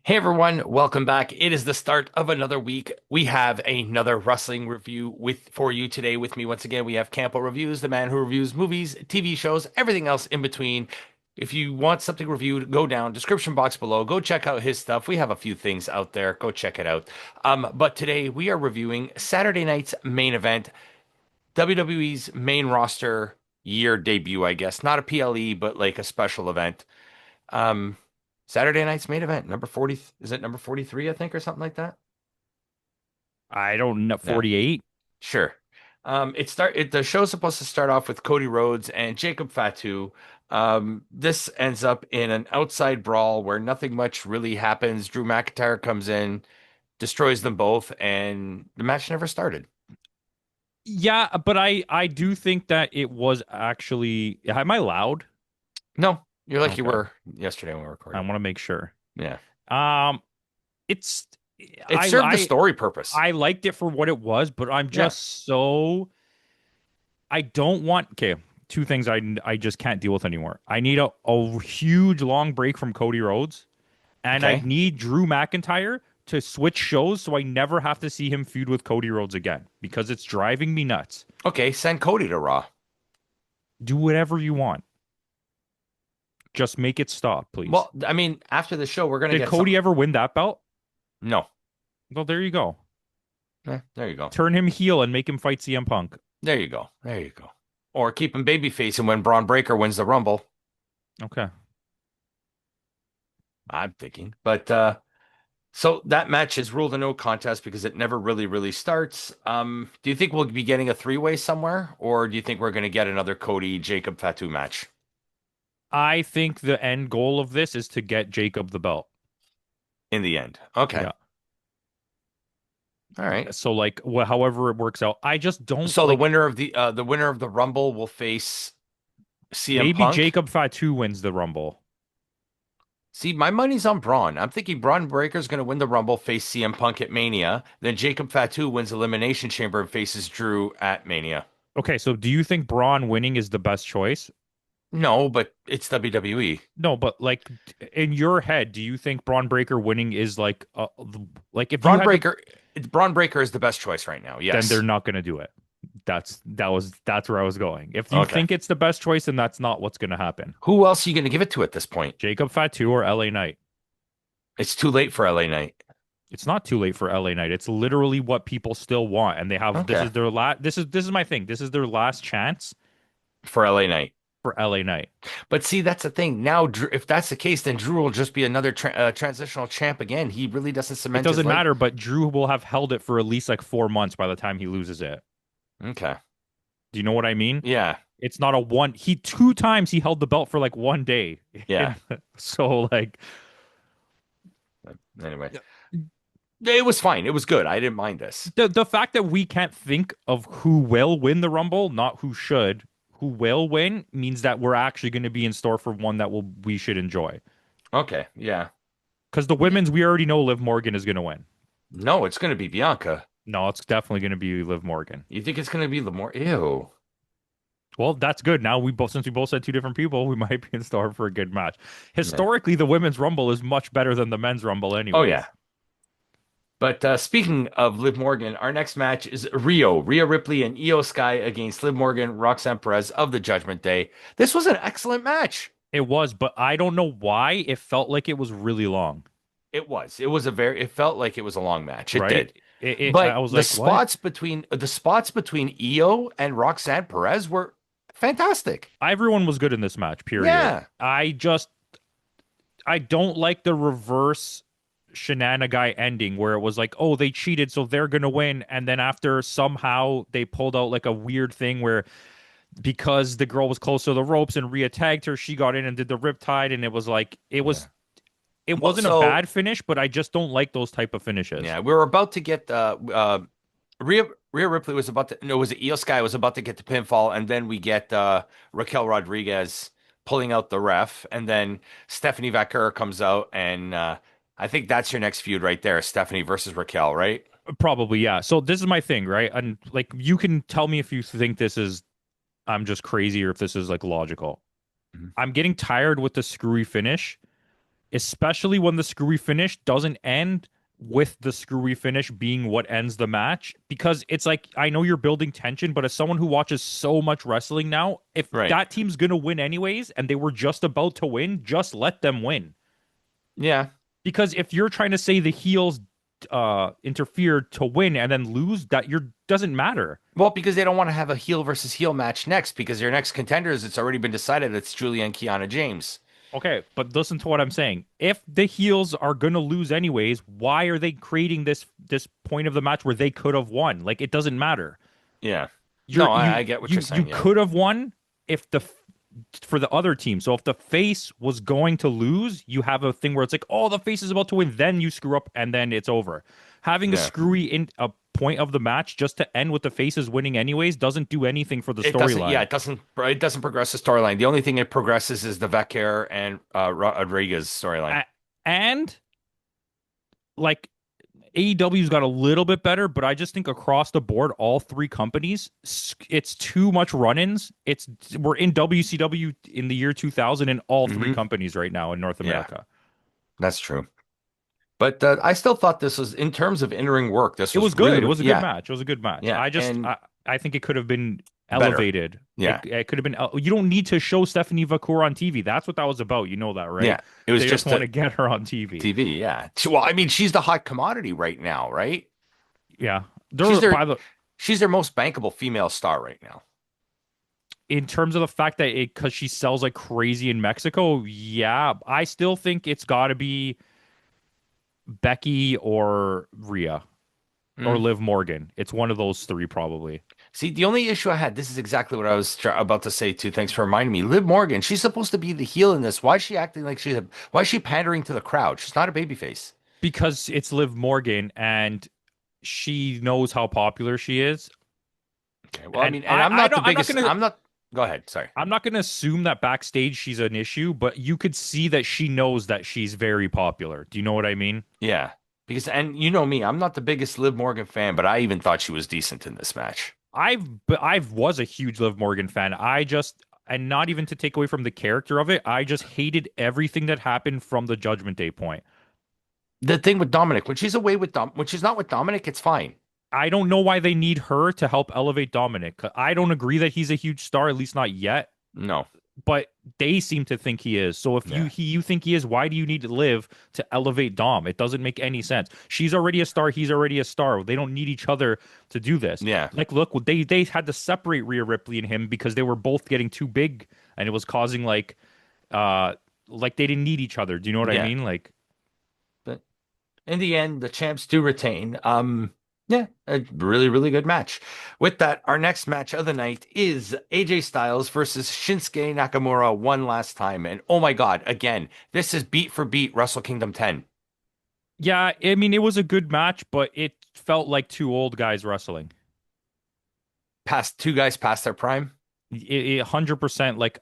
Hey everyone, welcome back. It is the start of another week. We have another wrestling review for you today. With me once again, we have Campo.Reviews, the man who reviews movies, TV shows, everything else in between. If you want something reviewed, go down description box below. Go check out his stuff. We have a few things out there. Go check it out. But today we are reviewing Saturday night's main event, WWE's main roster year debut, I guess. Not a PLE, but like a special event. Um, Saturday night's main event, number 40, is it number 43, I think, or something like that? I don't know. Yeah, 48. sure. The show's supposed to start off with Cody Rhodes and Jacob Fatu. This ends up in an outside brawl where nothing much really happens. Drew McIntyre comes in, destroys them both, and the match never started. Yeah, but I do think that it was actually. Am I loud? No, you're like you Okay. were yesterday when we were I recording. want to make sure. Yeah. Um, it's It I served the I story purpose. I liked it for what it was, but I'm Yeah. just so I don't want. Okay, two things I just can't deal with anymore. I need a huge long break from Cody Rhodes, and I Okay. need Drew McIntyre to switch shows so I never have to see him feud with Cody Rhodes again because it's driving me nuts. Okay, send Cody to Raw. Do whatever you want. Just make it stop, please. Well, I mean, after the show, we're gonna Did get Cody something. ever win that belt? No. Well, there you go. There you go. Turn him heel and make him fight CM Punk. There you go. There you go. Or keep him babyface and when Braun Breaker wins the Rumble. Okay. I'm thinking. But so that match is ruled a no contest because it never really starts. Do you think we'll be getting a three-way somewhere, or do you think we're gonna get another Cody Jacob Fatu match I think the end goal of this is to get Jacob the belt. in the end? Okay. Yeah. All right. So like however it works out. I just don't So like the winner of the Rumble will face CM maybe Punk. Jacob Fatu wins the Rumble. See, my money's on Braun. I'm thinking Braun Breaker's going to win the Rumble, face CM Punk at Mania. Then Jacob Fatu wins Elimination Chamber and faces Drew at Mania. Okay, so do you think Braun winning is the best choice? No, but it's WWE. No, but like in your head, do you think Braun Breaker winning is like if you Braun had to Breaker, Braun Breaker is the best choice right now. then they're Yes. not going to do it. That's where I was going. If you Okay. think it's the best choice, then that's not what's going to happen. Who else are you going to give it to at this point? Jacob Fatu or LA Knight. It's too late for LA Knight. It's not too late for LA Knight. It's literally what people still want, and they have this Okay. is their last. This is my thing. This is their last chance For LA Knight. for LA Knight. But see, that's the thing. Now, if that's the case, then Drew will just be another transitional champ again. He really doesn't It cement his doesn't leg. matter, but Drew will have held it for at least like 4 months by the time he loses it. Okay. Do you know what I mean? Yeah. It's not a one. He two times he held the belt for like one day. Yeah. So like Anyway. It was fine. It was good. I didn't mind this. the fact that we can't think of who will win the Rumble, not who should, who will win, means that we're actually going to be in store for one that we should enjoy. Okay. Yeah. Because the women's, we already know Liv Morgan is going to win. No, it's going to be Bianca. No, it's definitely going to be Liv Morgan. You think it's going to be Lamore? Ew. Well, that's good. Now since we both said two different people, we might be in store for a good match. Yeah. Historically, the women's Rumble is much better than the men's Rumble, Oh, yeah. anyways. But speaking of Liv Morgan, our next match is Rhea Ripley, and Io Sky against Liv Morgan, Roxanne Perez of the Judgment Day. This was an excellent match. It was, but I don't know why it felt like it was really long, It was. It was a very. It felt like it was a long match. It right? did. I But was like, what? the spots between Io and Roxanne Perez were fantastic. Everyone was good in this match, period. Yeah. I don't like the reverse shenanigan ending where it was like, oh, they cheated, so they're gonna win, and then after somehow they pulled out like a weird thing where because the girl was close to the ropes and Rhea tagged her, she got in and did the riptide, and it was like Yeah. it Well, wasn't a so bad finish, but I just don't like those type of finishes. yeah, we were about to get Rhea Ripley was about to no, was it Io Sky was about to get the pinfall, and then we get Raquel Rodriguez pulling out the ref, and then Stephanie Vaquer comes out, and I think that's your next feud right there, Stephanie versus Raquel, right? Probably, yeah. So this is my thing, right? And like you can tell me if you think this is I'm just crazy or if this is like logical. Mhm. I'm getting tired with the screwy finish especially when the screwy finish doesn't end with the screwy finish being what ends the match. Because it's like, I know you're building tension, but as someone who watches so much wrestling now, if Right. that team's gonna win anyways and they were just about to win, just let them win. Yeah. Because if you're trying to say the heels interfered to win and then lose, that you're doesn't matter. Well, because they don't want to have a heel versus heel match next, because their next contenders, it's already been decided it's Julia and Kiana James. Okay, but listen to what I'm saying. If the heels are gonna lose anyways, why are they creating this point of the match where they could have won? Like it doesn't matter. Yeah. No, You're I get what you're you saying. Yeah. could have won if the for the other team. So if the face was going to lose, you have a thing where it's like, oh, the face is about to win, then you screw up and then it's over. Having a Yeah. screwy in a point of the match just to end with the faces winning anyways doesn't do anything for the It doesn't, yeah, storyline. it doesn't progress the storyline. The only thing it progresses is the Vecchia and Rodriguez storyline. And like AEW's got a little bit better, but I just think across the board, all three companies, it's too much run-ins. It's we're in WCW in the year 2000 in all three Hmm. companies right now in North Yeah, America. that's true. But I still thought this was, in terms of in-ring work, this It was was good. really, It was a good yeah, match. It was a good match. yeah, I think it could have been better. elevated. Yeah, It could have been. You don't need to show Stephanie Vacour on TV. That's what that was about. You know that, right? yeah. It was They just just want a to get her on TV. TV. Yeah. Well, I mean, she's the hot commodity right now, right? Yeah. She's There their by the she's their most bankable female star right now. in terms of the fact that it because she sells like crazy in Mexico, yeah. I still think it's got to be Becky or Rhea or Mm. Liv Morgan. It's one of those three probably. See, the only issue I had, this is exactly what I was about to say too. Thanks for reminding me. Liv Morgan, she's supposed to be the heel in this. Why is she acting like why is she pandering to the crowd? She's not a babyface. Because it's Liv Morgan and she knows how popular she is. Okay. Well, I And mean, and I'm I not the don't biggest. I'm not. Go ahead. Sorry. I'm not gonna assume that backstage she's an issue, but you could see that she knows that she's very popular. Do you know what I mean? Yeah. Because, and you know me, I'm not the biggest Liv Morgan fan, but I even thought she was decent in this match. I was a huge Liv Morgan fan. I just and not even to take away from the character of it, I just hated everything that happened from the Judgment Day point. The thing with Dominic, when she's away with when she's not with Dominic, it's fine. I don't know why they need her to help elevate Dominic. I don't agree that he's a huge star, at least not yet. No. But they seem to think he is. So if Yeah. you think he is, why do you need to live to elevate Dom? It doesn't make any sense. She's already a star. He's already a star. They don't need each other to do this. Yeah. Like, look, they had to separate Rhea Ripley and him because they were both getting too big, and it was causing like they didn't need each other. Do you know what I Yeah. mean? Like, But in the end, the champs do retain. Yeah, a really, really good match. With that, our next match of the night is AJ Styles versus Shinsuke Nakamura one last time. And oh my God, again, this is beat for beat Wrestle Kingdom 10. yeah, I mean, it was a good match, but it felt like two old guys wrestling. Past two guys past their prime. 100% like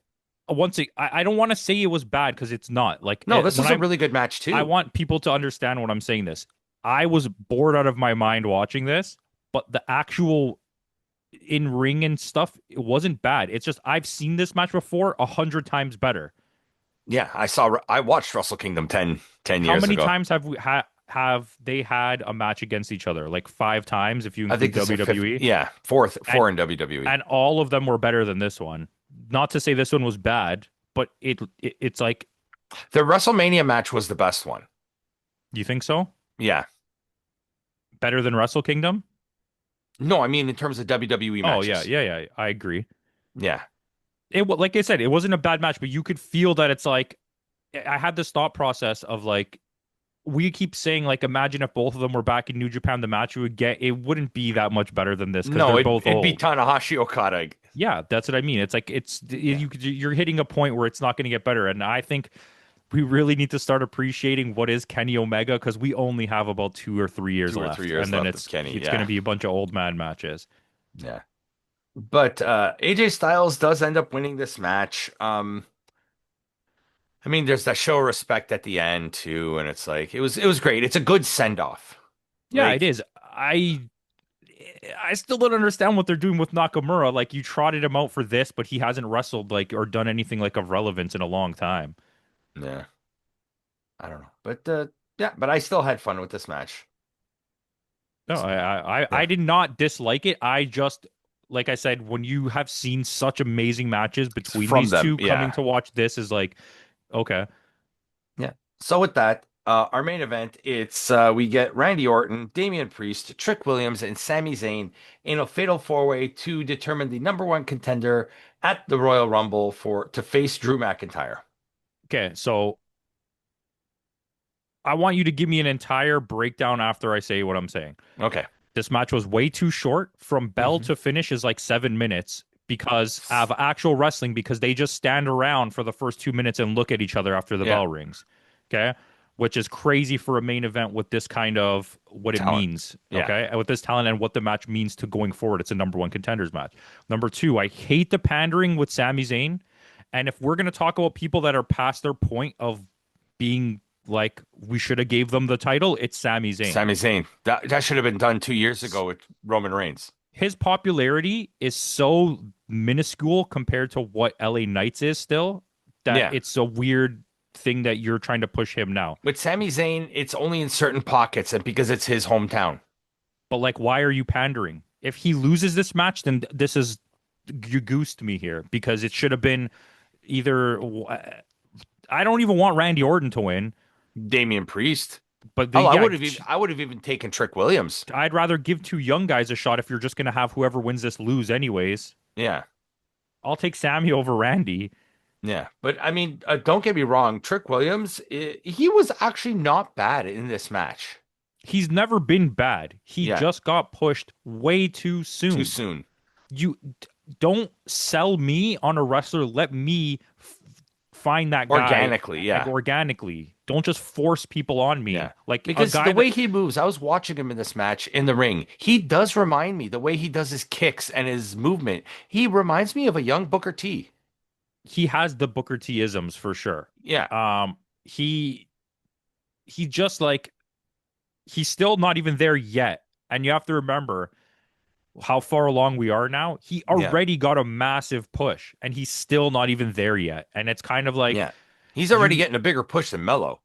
I don't want to say it was bad because it's not like No, this when was a really good match I too. want people to understand when I'm saying this. I was bored out of my mind watching this, but the actual in ring and stuff, it wasn't bad. It's just I've seen this match before 100 times better. Yeah, I watched Wrestle Kingdom 10 How years many ago. times have they had a match against each other? Like 5 times if you I include think this is WWE. yeah, fourth, And four in WWE. and all of them were better than this one. Not to say this one was bad, but it's like, The WrestleMania match was the best one. you think so? Yeah. Better than Wrestle Kingdom? No, I mean in terms of WWE Oh yeah, matches. yeah. I agree. Yeah. Like I said, it wasn't a bad match, but you could feel that it's like I had this thought process of like we keep saying like imagine if both of them were back in New Japan, the match we would get it wouldn't be that much better than this because No, they're both it'd be old. Tanahashi Okada. Yeah, that's what I mean. It's like Yeah. you're hitting a point where it's not going to get better, and I think we really need to start appreciating what is Kenny Omega because we only have about 2 or 3 years Two or left, 3 years and then left of Kenny. it's Yeah. going to be a bunch of old man matches. Yeah. But AJ Styles does end up winning this match. I mean, there's that show of respect at the end too, and it's like it was great. It's a good send off. Yeah, it Like, is. I still don't understand what they're doing with Nakamura. Like you trotted him out for this, but he hasn't wrestled like or done anything like of relevance in a long time. yeah. I don't know. But yeah, but I still had fun with this match. No, So, I yeah, did not dislike it. I just, like I said, when you have seen such amazing matches it's between from these them. two, coming Yeah. to watch this is like, okay. Yeah. So with that, our main event, it's we get Randy Orton, Damian Priest, Trick Williams, and Sami Zayn in a fatal four-way to determine the number one contender at the Royal Rumble for to face Drew McIntyre. Okay, so I want you to give me an entire breakdown after I say what I'm saying. Okay. This match was way too short. From bell hmm to finish is like 7 minutes because of actual wrestling, because they just stand around for the first 2 minutes and look at each other after the Yeah. bell rings. Okay. Which is crazy for a main event with this kind of what it Talent. means. Yeah. Okay. And with this talent and what the match means to going forward. It's a number one contenders match. Number two, I hate the pandering with Sami Zayn. And if we're going to talk about people that are past their point of being like, we should have gave them the title, it's Sami Zayn. Sami Zayn. That should have been done 2 years ago with Roman Reigns. His popularity is so minuscule compared to what LA Knights is still that Yeah. it's a weird thing that you're trying to push him now. With Sami Zayn, it's only in certain pockets and because it's his hometown. But like, why are you pandering? If he loses this match, then this is you goosed me here because it should have been either. I don't even want Randy Orton to win, Damian Priest. but Oh, yeah, I would have even taken Trick Williams. I'd rather give two young guys a shot if you're just gonna have whoever wins this lose anyways. Yeah. I'll take Sammy over Randy. Yeah, but I mean, don't get me wrong. Trick Williams, he was actually not bad in this match. He's never been bad. He Yeah, just got pushed way too too soon. soon. You don't sell me on a wrestler. Let me find that guy Organically, yeah, organically. Don't just force people on me. yeah. Like a Because the guy that way he moves, I was watching him in this match in the ring. He does remind me the way he does his kicks and his movement. He reminds me of a young Booker T. he has the Booker T isms for sure. Yeah, Um, he he just like he's still not even there yet. And you have to remember how far along we are now. He yeah, already got a massive push and he's still not even there yet. And it's kind of like yeah. He's already you getting a bigger push than Mello.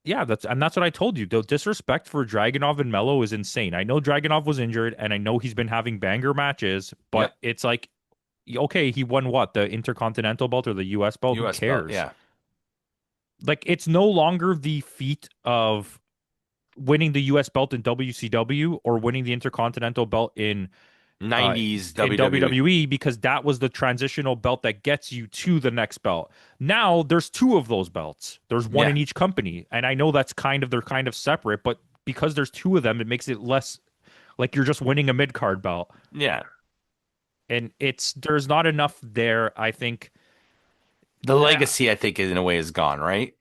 yeah, that's what I told you. The disrespect for Dragunov and Melo is insane. I know Dragunov was injured and I know he's been having banger matches, Yeah, but it's like okay, he won what? The Intercontinental belt or the US belt? Who U.S. belt. cares? Yeah, Like it's no longer the feat of winning the US belt in WCW or winning the Intercontinental belt uh, 90s in WWE. WWE because that was the transitional belt that gets you to the next belt. Now there's two of those belts. There's one Yeah, in each company. And I know that's kind of they're kind of separate, but because there's two of them, it makes it less like you're just winning a mid-card belt. yeah. And it's there's not enough there, I think. The Uh, legacy, I think, in a way, is gone, right?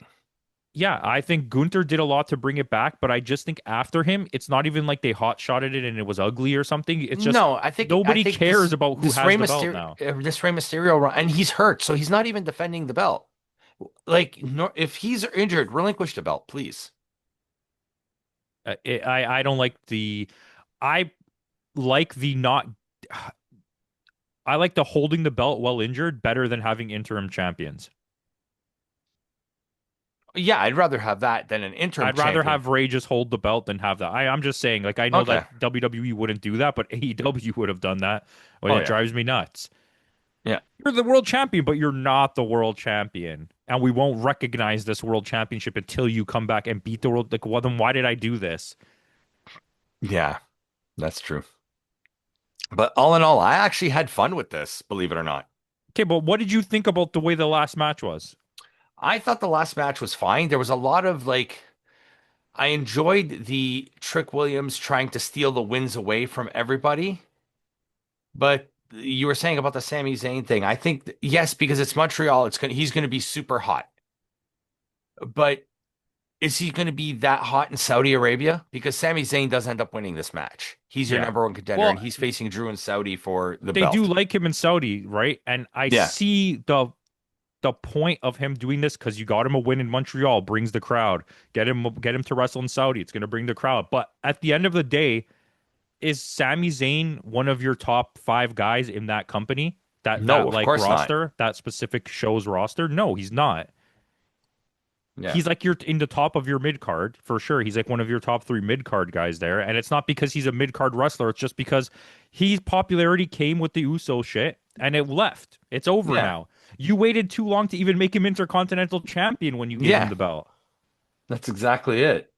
yeah, I think Gunther did a lot to bring it back, but I just think after him, it's not even like they hot shotted it and it was ugly or something. It's just No, I nobody think cares about who has the belt now. This Rey Mysterio run, and he's hurt, so he's not even defending the belt. Like, no, if he's injured, relinquish the belt, please. I don't like the I like the not I like the holding the belt while injured better than having interim champions. Yeah, I'd rather have that than an interim I'd rather champion. have Ray just hold the belt than have that. I'm just saying, like I know Okay. that WWE wouldn't do that, but AEW would have done that. Well, Oh it yeah, drives me nuts. yeah, You're the world champion, but you're not the world champion. And we won't recognize this world championship until you come back and beat the world. Like, well, then why did I do this? yeah. That's true. But all in all, I actually had fun with this, believe it or not. Okay, but what did you think about the way the last match was? I thought the last match was fine. There was a lot of like, I enjoyed the Trick Williams trying to steal the wins away from everybody. But you were saying about the Sami Zayn thing. I think yes, because it's Montreal, he's gonna be super hot. But is he gonna be that hot in Saudi Arabia? Because Sami Zayn does end up winning this match. He's your Yeah. number one contender, and Well, he's facing Drew in Saudi for the they do belt. like him in Saudi, right? And I Yeah. see the point of him doing this because you got him a win in Montreal, brings the crowd. Get him to wrestle in Saudi. It's going to bring the crowd. But at the end of the day, is Sami Zayn one of your top five guys in that company? That No, of like course not. roster, that specific show's roster? No, he's not. Yeah. He's like you're in the top of your mid card for sure. He's like one of your top three mid card guys there, and it's not because he's a mid card wrestler. It's just because his popularity came with the Uso shit, and it left. It's over Yeah. now. You waited too long to even make him Intercontinental Champion when you gave him Yeah. the belt. That's exactly it.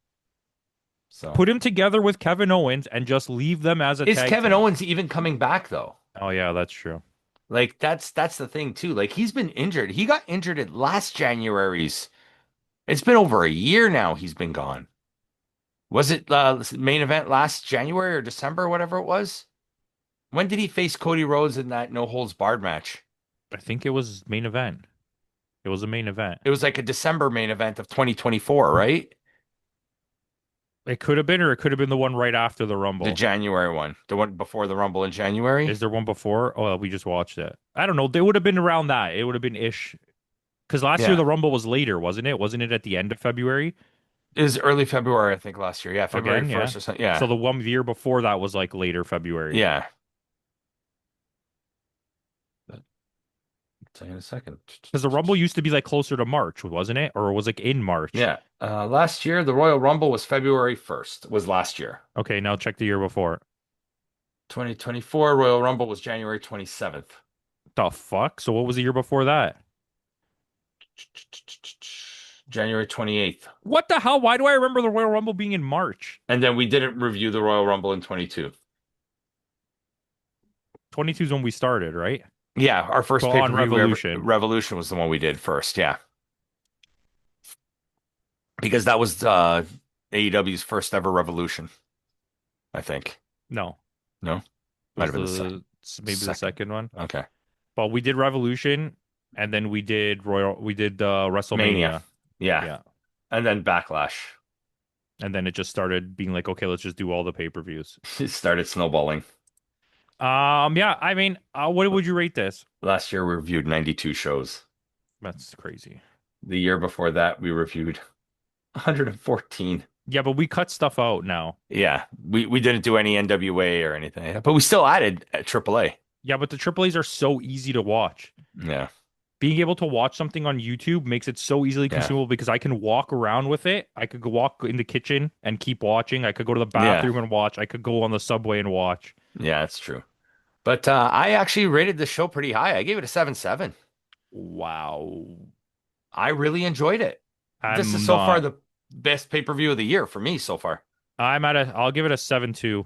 So, Put him together with Kevin Owens and just leave them as a is tag Kevin team. Owens even coming back though? Oh yeah, that's true. Like that's the thing too. Like he's been injured. He got injured at last January's. It's been over a year now he's been gone. Was it main event last January or December, or whatever it was? When did he face Cody Rhodes in that no holds barred match? I think it was main event. It was a main event. It was like a December main event of 2024, right? It could have been, or it could have been the one right after the The Rumble. January one, the one before the Rumble in January. Is there one before? Oh, we just watched it. I don't know. They would have been around that. It would have been ish. Because last year Yeah, the Rumble was later, wasn't it? Wasn't it at the end of February? it was early February, I think, last year. Yeah, February Again, yeah. 1st or something. So Yeah, the one year before that was like later February. yeah. But I'll tell you in a second. Because the Rumble used to be like closer to March, wasn't it? Or was like in March? Yeah, last year the Royal Rumble was February 1st. Was last year. Okay, now check the year before. 2024 Royal Rumble was January 27th. The fuck? So what was the year before that? January 28th. What the hell? Why do I remember the Royal Rumble being in March? And then we didn't review the Royal Rumble in 22. 22 is when we started, right? Yeah, our first So on pay-per-view Revolution. Revolution was the one we did first. Yeah, because that was AEW's first ever Revolution, I think. No, No, it might was have been the maybe the second. second one. Okay. But we did Revolution, and then we did Mania. WrestleMania. Yeah. Yeah. And then Backlash. And then it just started being like, okay, let's just do all the pay-per-views. It started snowballing. Yeah, I mean, what would you rate this? Last year we reviewed 92 shows. That's crazy. The year before that we reviewed 114. Yeah, but we cut stuff out now. Yeah, we didn't do any NWA or anything, but we still added AAA. Yeah, but the AAAs are so easy to watch. Yeah, Being able to watch something on YouTube makes it so easily yeah, consumable because I can walk around with it. I could go walk in the kitchen and keep watching. I could go to the yeah, bathroom and watch. I could go on the subway and watch. yeah. That's true. But I actually rated the show pretty high. I gave it a 7.7. Wow. I really enjoyed it. This is I'm so far not. the best pay-per-view of the year for me so far. I'll give it a 7.2.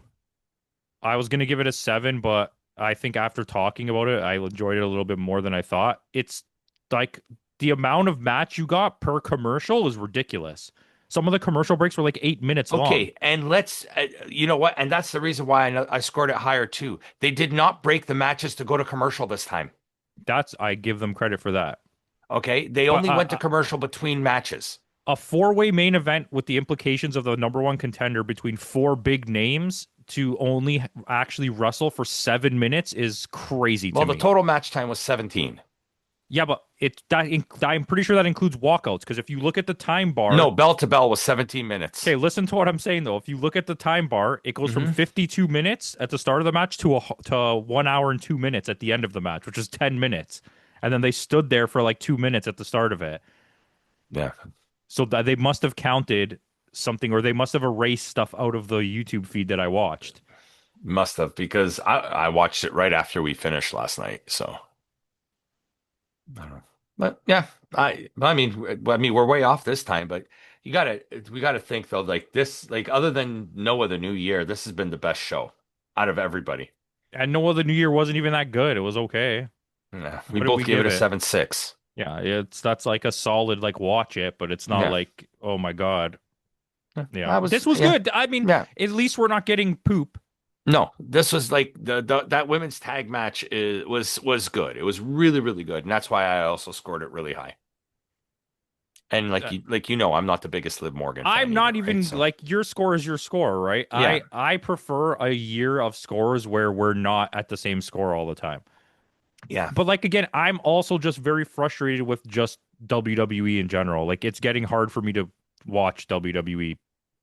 I was gonna give it a 7, but I think after talking about it, I enjoyed it a little bit more than I thought. It's like the amount of match you got per commercial is ridiculous. Some of the commercial breaks were like 8 minutes long. Okay, and let's, you know what? And that's the reason why I scored it higher too. They did not break the matches to go to commercial this time. I give them credit for that. Okay, they But only went to commercial between matches. a four-way main event with the implications of the number one contender between four big names to only actually wrestle for 7 minutes is crazy Well, to the me. total match time was 17. Yeah, but I'm pretty sure that includes walkouts because if you look at the time bar, No, bell to bell was 17 minutes. okay, listen to what I'm saying though. If you look at the time bar, it goes from Hmm. 52 minutes at the start of the match to 1 hour and 2 minutes at the end of the match, which is 10 minutes. And then they stood there for like 2 minutes at the start of it. Yeah, So that they must have counted something or they must have erased stuff out of the YouTube feed that I watched. must have because I watched it right after we finished last night. So I don't know. But yeah, I mean, we're way off this time, but we gotta think though, like this, like other than Noah the New Year, this has been the best show out of everybody. And no other New Year wasn't even that good. It was okay. Yeah, we What did both we gave it give a it? 7.6. Yeah, that's like a solid like watch it, but it's not Yeah, like oh my God. I Yeah. was, This was yeah, good. I mean, yeah. at least we're not getting poop. No, this was like the that women's tag match was good. It was really really good, and that's why I also scored it really high. And Uh, like you know, I'm not the biggest Liv Morgan I'm fan either, not right? even So like your score is your score, right? yeah, I prefer a year of scores where we're not at the same score all the time. yeah, But like again, I'm also just very frustrated with just WWE in general. Like it's getting hard for me to watch WWE.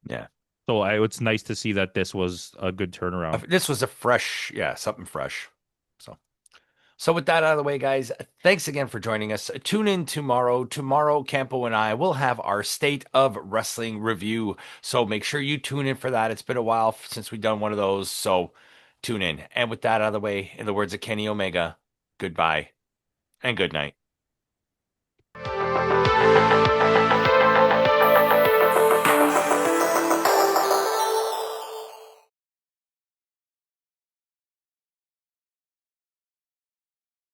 yeah. So it's nice to see that this was a good turnaround. This was a fresh, yeah, something fresh. So So with that out of the way, guys, thanks again for joining us. Tune in tomorrow. Tomorrow, Campo and I will have our State of Wrestling review. So make sure you tune in for that. It's been a while since we've done one of those, so tune in. And with that out of the way, in the words of Kenny Omega, goodbye and good night.